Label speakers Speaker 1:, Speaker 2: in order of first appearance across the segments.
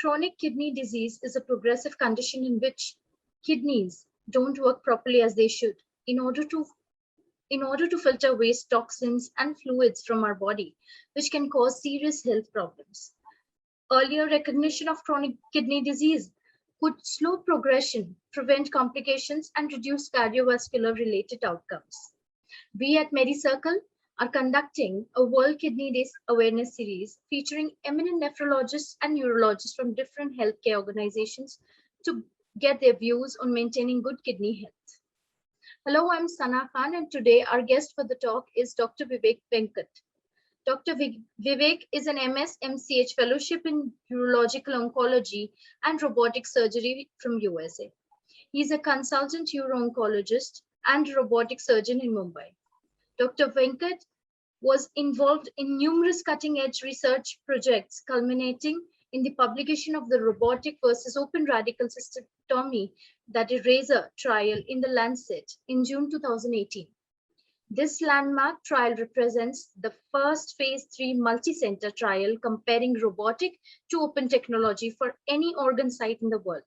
Speaker 1: Chronic kidney disease is a progressive condition in which kidneys don't work properly as they should in order to filter waste, toxins, and fluids from our body, which can cause serious health problems. Earlier recognition of chronic kidney disease could slow progression, prevent complications, and reduce cardiovascular related outcomes. We at MediCircle are conducting a World Kidney Day awareness series featuring eminent nephrologists and neurologists from different healthcare organizations to get their views on maintaining good kidney health. Hello, I'm Sana Khan, and today our guest for the talk is Dr. Vivek Venkat. Dr. Vivek is an MS MCH fellowship in urological oncology and robotic surgery from USA. He is a consultant uro-oncologist and robotic surgeon in Mumbai. Dr. Venkat was involved in numerous cutting-edge research projects culminating in the publication of the robotic versus open radical cystectomy, that is RAZOR trial in the Lancet in June 2018. This landmark trial represents the first phase 3 multi-center trial comparing robotic to open technology for any organ site in the world.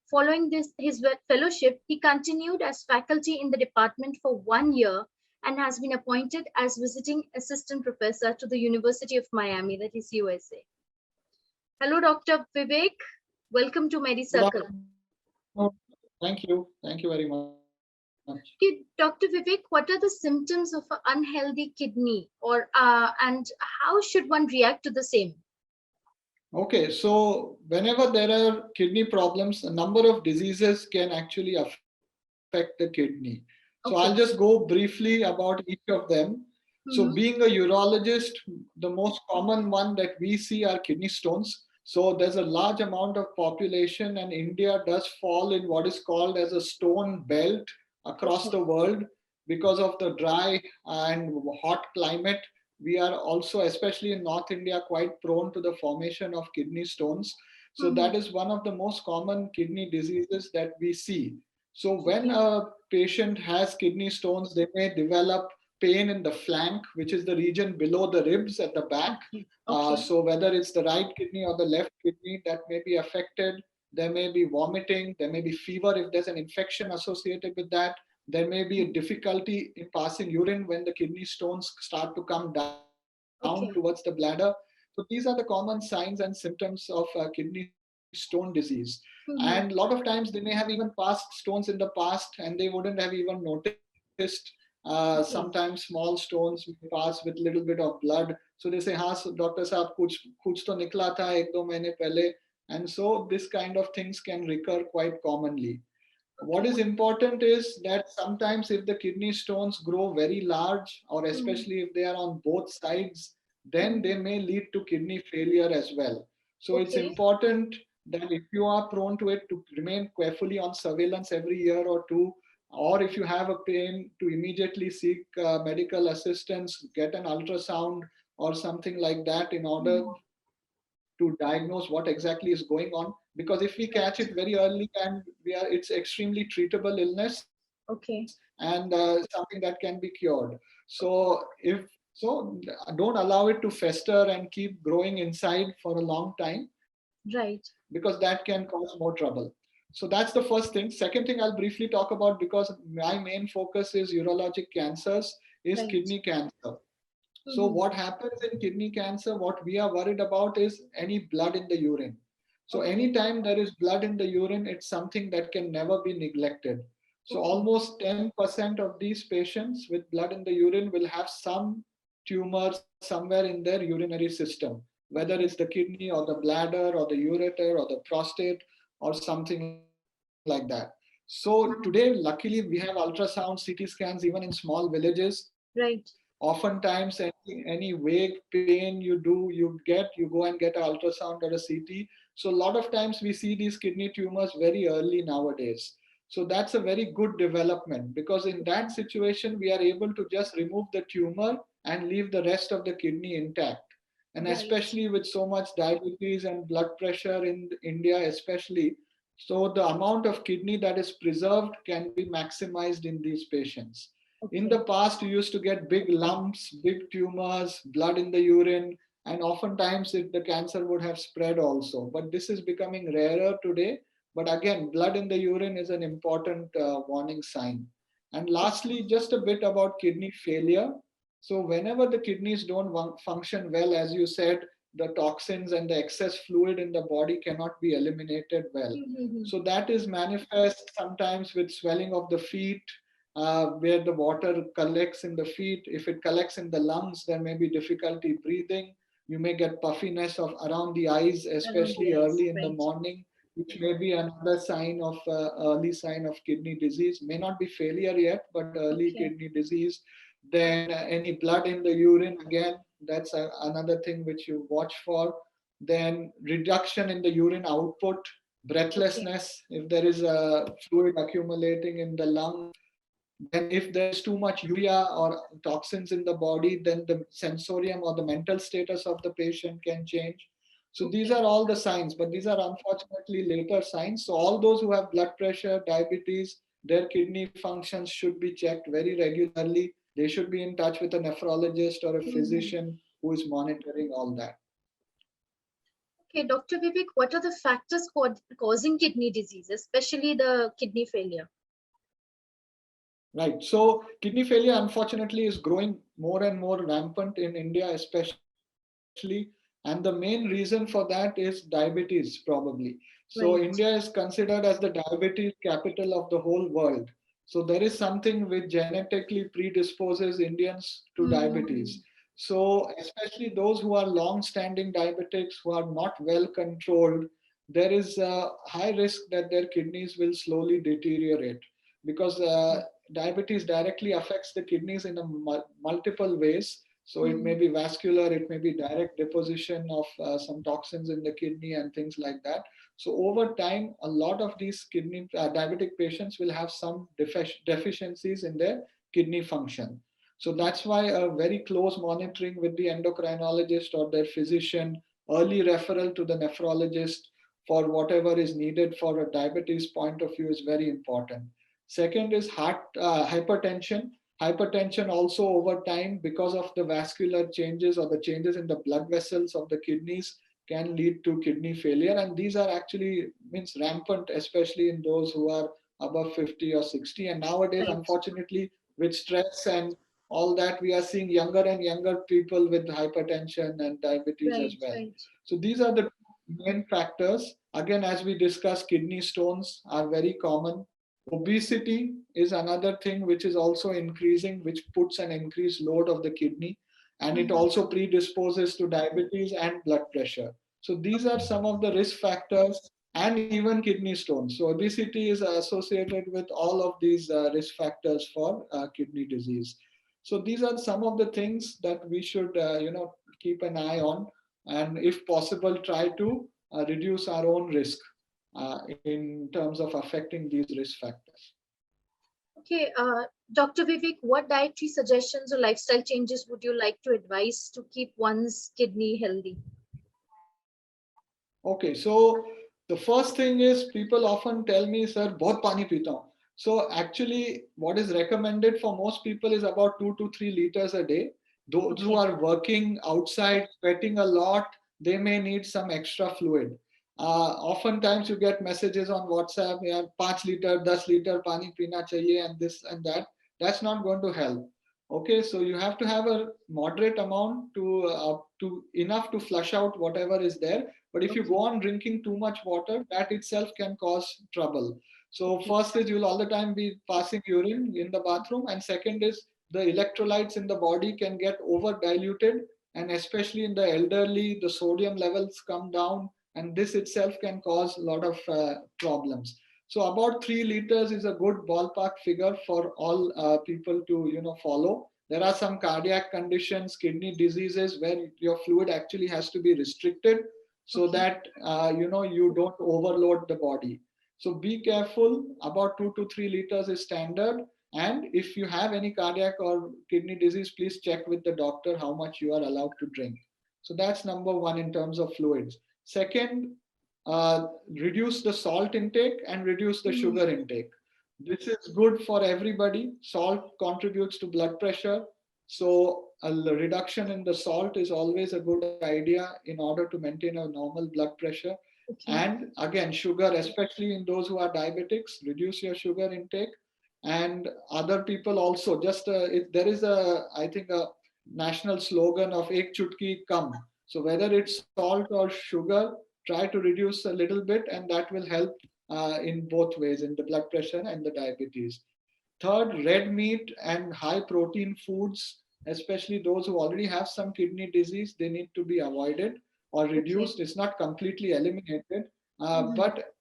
Speaker 1: Following his fellowship, he continued as faculty in the department for 1 year and has been appointed as visiting assistant professor to the University of Miami, that is USA. Hello, Dr. Vivek. Welcome to MediCircle.
Speaker 2: Thank you. Thank you very much.
Speaker 1: Okay, Dr. Vivek, what are the symptoms of an unhealthy kidney, and how should one react to the same?
Speaker 2: Okay, so whenever there are kidney problems, a number of diseases can actually affect the kidney. So I'll just go briefly about each of them. So being a urologist, the most common one that we see are kidney stones. So there's a large amount of population, and India does fall in what is called as a stone belt across the world because of the dry and hot climate. We are also, especially in North India, quite prone to the formation of kidney stones. So that is one of the most common kidney diseases that we see. So when a patient has kidney stones, they may develop pain in the flank, which is the region below the ribs at the back. So whether it's the right kidney or the left kidney, that may be affected. There may be vomiting, there may be fever if there's an infection associated with that. There may be a difficulty in passing urine when the kidney stones start to come down towards the bladder. So these are the common signs and symptoms of kidney stone disease. And a lot of times they may have even passed stones in the past and they wouldn't have even noticed. Sometimes small stones pass with little bit of blood. So they say, "Haan, doctor sahab, kuch to nikla tha 1-2 mahine pehle." And so this kind of things can recur quite commonly. What is important is that sometimes if the kidney stones grow very large, or especially if they are on both sides, then they may lead to kidney failure as well. So it's important that if you are prone to it, to remain carefully on surveillance every year or two, or if you have a pain, to immediately seek medical assistance, get an ultrasound or something like that in order to diagnose what exactly is going on. Because if we catch it very early, and it's extremely treatable illness, and something that can be cured. So don't allow it to fester and keep growing inside for a long time, because that can cause more trouble. So that's the first thing. Second thing I'll briefly talk about, because my main focus is urologic cancers, is kidney cancer. So what happens in kidney cancer, what we are worried about is any blood in the urine. So anytime there is blood in the urine, it's something that can never be neglected. So almost 10% of these patients with blood in the urine will have some tumor somewhere in their urinary system, whether it's the kidney or the bladder or the ureter or the prostate or something like that. So today, luckily, we have ultrasound, CT scans, even in small villages. Oftentimes, any vague pain you go and get an ultrasound or a CT. So a lot of times we see these kidney tumors very early nowadays. So that's a very good development, because in that situation, we are able to just remove the tumor and leave the rest of the kidney intact. And especially with so much diabetes and blood pressure in India, especially, so the amount of kidney that is preserved can be maximized in these patients. In the past, you used to get big lumps, big tumors, blood in the urine, and oftentimes the cancer would have spread also. But this is becoming rarer today. But again, blood in the urine is an important warning sign. And lastly, just a bit about kidney failure. So whenever the kidneys don't function well, as you said, the toxins and the excess fluid in the body cannot be eliminated well. So that is manifest sometimes with swelling of the feet, where the water collects in the feet. If it collects in the lungs, there may be difficulty breathing. You may get puffiness of around the eyes,
Speaker 1: Around
Speaker 2: especially
Speaker 1: the eyes,
Speaker 2: early in the
Speaker 1: right?
Speaker 2: morning, which may be another sign of early sign of kidney disease. May not be failure yet, but early
Speaker 1: Okay.
Speaker 2: kidney disease. Then any blood in the urine, again, that's another thing which you watch for. Then reduction in the urine output,
Speaker 1: Okay.
Speaker 2: breathlessness, if there is a fluid accumulating in the lung. Then if there's too much urea or toxins in the body, then the sensorium or the mental status of the patient can change. So these
Speaker 1: Okay.
Speaker 2: are all the signs, but these are unfortunately later signs. So all those who have blood pressure, diabetes, their kidney functions should be checked very regularly. They should be in touch with a nephrologist or a physician who is monitoring all that.
Speaker 1: Okay, Dr. Vivek, what are the factors causing kidney disease, especially the kidney failure?
Speaker 2: Right. So kidney failure, unfortunately, is growing more and more rampant in India, especially. And the main reason for that is diabetes, probably. So India is
Speaker 1: Right.
Speaker 2: considered as the diabetes capital of the whole world. So there is something which genetically predisposes Indians to diabetes. So especially those who are long-standing diabetics, who are not well controlled, there is a high risk that their kidneys will slowly deteriorate, because diabetes directly affects the kidneys in a multiple ways. So it may be vascular, it may be direct deposition of some toxins in the kidney and things like that. So over time, a lot of these kidney diabetic patients will have some deficiencies in their kidney function. So that's why a very close monitoring with the endocrinologist or their physician, early referral to the nephrologist for whatever is needed for a diabetes point of view is very important. Second is heart hypertension. Hypertension also over time, because of the vascular changes or the changes in the blood vessels of the kidneys, can lead to kidney failure. And these are actually means rampant, especially in those who are above 50 or 60. And nowadays,
Speaker 1: Right.
Speaker 2: unfortunately, with stress and all that, we are seeing younger and younger people with hypertension and diabetes as
Speaker 1: Right.
Speaker 2: well.
Speaker 1: Right.
Speaker 2: So these are the main factors. Again, as we discussed, kidney stones are very common. Obesity is another thing which is also increasing, which puts an increased load of the kidney, and it also predisposes to diabetes and blood pressure. So these are some of the risk factors, and even kidney stones. So obesity is associated with all of these risk factors for kidney disease. So these are some of the things that we should keep an eye on, and if possible try to reduce our own risk in terms of affecting these risk factors.
Speaker 1: Okay, Dr. Vivek, what dietary suggestions or lifestyle changes would you like to advise to keep one's kidney healthy?
Speaker 2: Okay, so the first thing is people often tell me, sir, बहुत पानी पीता हूँ. So actually, what is recommended for most people is about 2 to 3 liters a day. Those who
Speaker 1: Okay.
Speaker 2: are working outside, sweating a lot, they may need some extra fluid. Oftentimes you get messages on WhatsApp, yeah, 5 liter, 10 liter पानी पीना चाहिए and this and that. That's not going to help. Okay, so you have to have a moderate amount to enough to flush out whatever is there. But if you go
Speaker 1: Okay.
Speaker 2: on drinking too much water, that itself can cause trouble. So
Speaker 1: Okay.
Speaker 2: first is you'll all the time be passing urine in the bathroom, and second is the electrolytes in the body can get over diluted, and especially in the elderly, the sodium levels come down, and this itself can cause a lot of problems. So about 3 liters is a good ballpark figure for all people to follow. There are some cardiac conditions, kidney diseases where your fluid actually has to be restricted so
Speaker 1: Okay.
Speaker 2: that you don't overload the body. So be careful. About 2 to 3 liters is standard. And if you have any cardiac or kidney disease, please check with the doctor how much you are allowed to drink. So that's number one in terms of fluids. Second, reduce the salt intake and reduce the
Speaker 1: Mhm.
Speaker 2: sugar intake. This is good for everybody. Salt contributes to blood pressure. So a reduction in the salt is always a good idea in order to maintain a normal blood pressure.
Speaker 1: Okay.
Speaker 2: And again, sugar, especially in those who are diabetics, reduce your sugar intake. And other people also, just if there is I think a national slogan of Ek Chutki Kam. So whether it's salt or sugar, try to reduce a little bit, and that will help in both ways, in the blood pressure and the diabetes. Third, red meat and high protein foods, especially those who already have some kidney disease, they need to be avoided or reduced.
Speaker 1: Okay.
Speaker 2: It's not completely eliminated,
Speaker 1: Mhm.
Speaker 2: but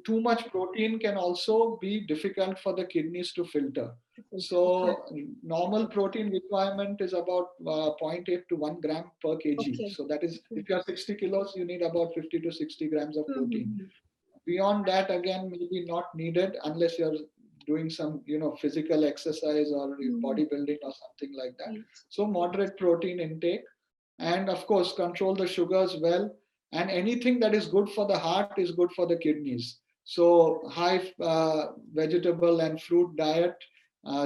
Speaker 2: too much protein can also be difficult for the kidneys to filter.
Speaker 1: Okay.
Speaker 2: So normal protein requirement is about 0.8 to 1 gram per kg.
Speaker 1: Okay.
Speaker 2: So that is,
Speaker 1: Okay.
Speaker 2: if you are 60 kilos, you need about 50 to 60 grams of protein.
Speaker 1: Mhm.
Speaker 2: Beyond that, again, maybe not needed unless you're doing some physical exercise or bodybuilding or something like that.
Speaker 1: Right.
Speaker 2: So moderate protein intake, and of course control the sugars well, and anything that is good for the heart is good for the kidneys. So high vegetable and fruit diet,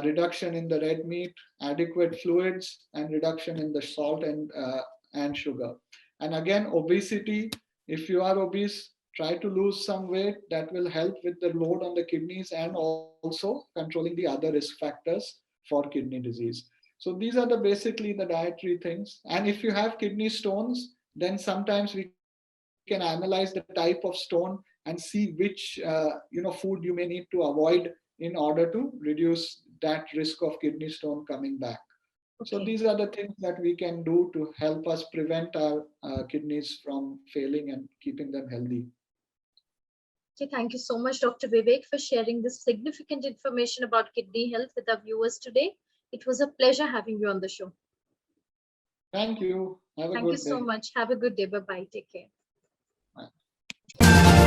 Speaker 2: reduction in the red meat, adequate fluids, and reduction in the salt and sugar. And again, obesity, if you are obese, try to lose some weight. That will help with the load on the kidneys and also controlling the other risk factors for kidney disease. So these are basically the dietary things. And if you have kidney stones, then sometimes we can analyze the type of stone and see which food you may need to avoid in order to reduce that risk of kidney stone coming back. So
Speaker 1: Okay.
Speaker 2: these are the things that we can do to help us prevent our kidneys from failing and keeping them healthy.
Speaker 1: Okay, thank you so much, Dr. Vivek, for sharing this significant information about kidney health with our viewers today. It was a pleasure having you on the show.
Speaker 2: Thank you. Have a
Speaker 1: Thank you
Speaker 2: good
Speaker 1: so
Speaker 2: day.
Speaker 1: much. Have a good day. Bye-bye. Take care.
Speaker 2: Bye.